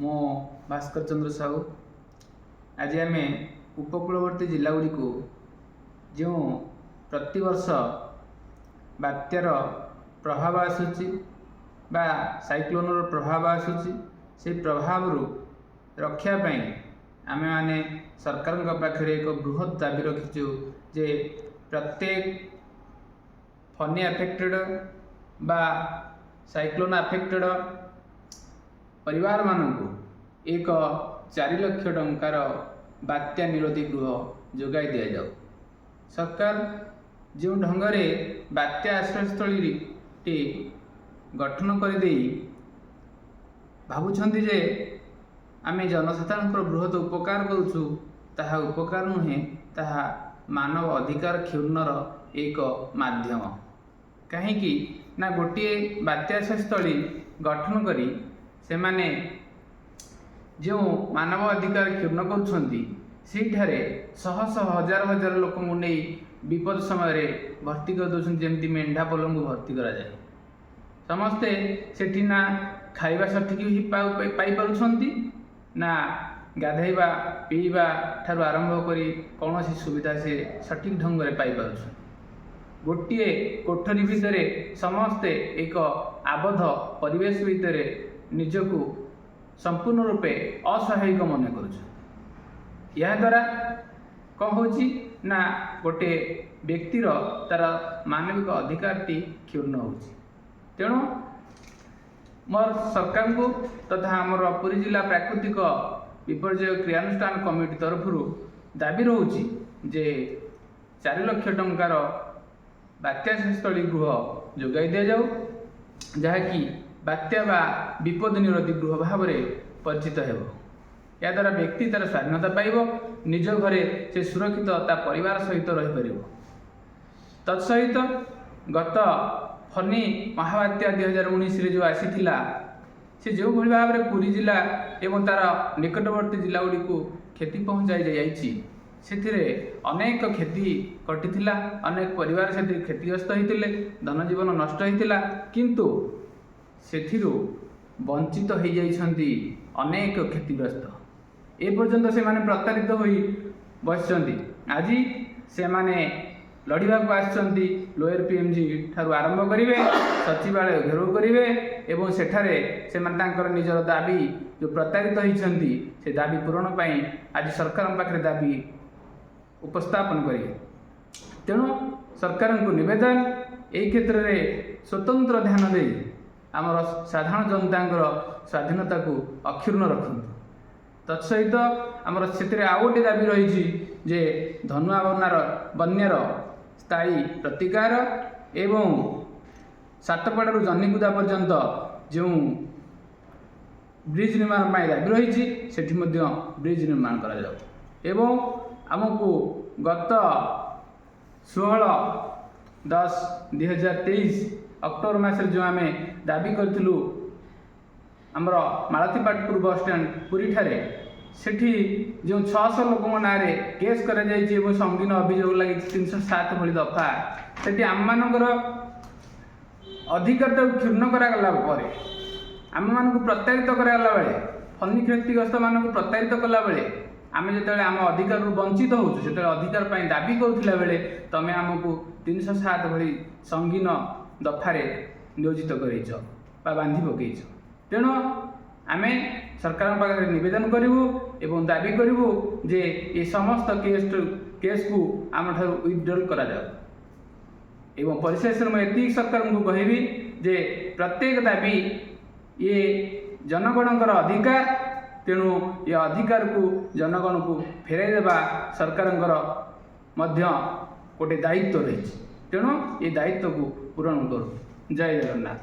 मो भास्कर चंद्र साहू। आज आम उपकूलवर्ती जिलागुड़ी को जो प्रतिवर्ष बात्यार प्रभाव आसूची बा साइक्लोनर प्रभाव आसूची से प्रभाव रक्षा पाई आम मैंने सरकार पाखे एक बृहत दाबी रखीचु जे प्रत्येक फनी अफेक्टेड बा साइक्लोन अफेक्टेड परिवार मानक एक 4 लाख टंकार बात्या निरोधी गृह जोगाई दि जाऊ। सरकार जो ढंगरे बात्या आश्रयस्थली गठन कर भावुंट जे आम जनसाधारण बृहत उपकार करुचु, ताहा उपकार नुहे, ताहा मानव अधिकार क्षुण्णर एक माध्यम। कहीं ना गोटे बात्या आश्रयस्थली गठन करी से माने जो मानव अधिकार क्षुण्ण कर शह शह हजार हजार लोक नहीं विपद समय भर्ती कर दौरान जमी मेंढा पलंग भर्ती करा जाए। समस्ते सेठी ना खाइबा सठिक ही पाई पारुछंती ना गाधैबा पीवा ठारू आरंभ करी कौन सुविधा से सठिक ढंग से पाई पारुछन। गोटे कोठरी भितर समस्ते एक आबद्ध परिवेश भितर निजको संपूर्ण रूपे असहायक मन कर। यह द्वारा कौन होची ना गोटे व्यक्तिर तार मानविक अधिकार टी क्षुण्ण होची। तेणु मोर सरकार को तथा आमर पुरी जिला प्राकृतिक विपर्यय क्रियानुष्ठान कमिटी तरफ दाबी रोची जे 4 लाख टंकार बात्यास्थली गृह जोगाई दि जाऊ, जहाँकि बात्या बा विपद निरोधी गृह भाव में परिचित हो। या द्वारा व्यक्ति तार स्वाधीनता पाइब, निज घरे से सुरक्षित ता परिवार सहित रही पार। तत्सहित गत फनी महाबात्या 2019 जो आसीथिला से जो भली भाव में पुरी जिला एवं तार निकटवर्ती जिला गुड़ी को क्षति पहुँचाई जाइए, से अनेक क्षति घटी, अनेक परिवार से क्षतिग्रस्त होते, धनजीवन नष्ट होता, किंतु सेथिरु वंचित हो जाइछंती अनेक क्षतिग्रस्त। ए पर्यंत से माने प्रतारित होई बसचंती। आज से माने लड़िबा को आछंती लोअर पीएमजी ठारू आरंभ करिवे, सचिवालय घेराव करिवे एवं सेठारे से माने तांकर निजर दाबी जो प्रतारित होइछंती से दाबी पूरण पाई आज सरकार पाखरे दाबी उपस्थापन करिवे। तेणु सरकार को निवेदन एई क्षेत्र में स्वतंत्र ध्यान दे आमर साधारण जनता स्वाधीनता को अक्षुण्ण रखु। तत्सहित आमर से आउ गोटे दाबी रही जे धनुआ बन्यार स्थायी प्रतिकार एवं सातपड़ारू जन्नीकुदा पर्यंत जो ब्रिज निर्माण दाबी रही सेठी ब्रिज निर्माण करा जाऊ। एवं आमको गत 16/10/2023 अक्टोबर मास जो आम दाबी करूँ आमर मालतीपाटपुर बस स्टैंड पुरी ठारे सेठी जो 600 लोक ना केस कर संगीन अभियोग लगी 307 भली दफा से आम मानकर अधिकार क्षुण्ण करागला आम मान प्रतारित करागला बेले फनी क्षतिग्रस्त मान प्रतारित कला बेले आम जो आम अधिकार वंचित होचु से अधिकार पाई दाबी करुला बेले तमें आमको 307 भली संगीन दफारे नियोजित करछ बा बांधी पकईछ। तेणु आम सरकार पाखे निवेदन करूँ एवं दाबी करूँ जे ये समस्त केस को आम ठार विथड्रॉल करा जाऊ। एवं परिशेष में एति सरकार को कहबी जे प्रत्येक दाबी ये जनगणकर अधिकार, तेणु ये अधिकार को जनगण को फेराई देवा सरकार गोटे दायित्व रही। तेणु ये दायित्व को पूरण करूँ। जय जगन्नाथ।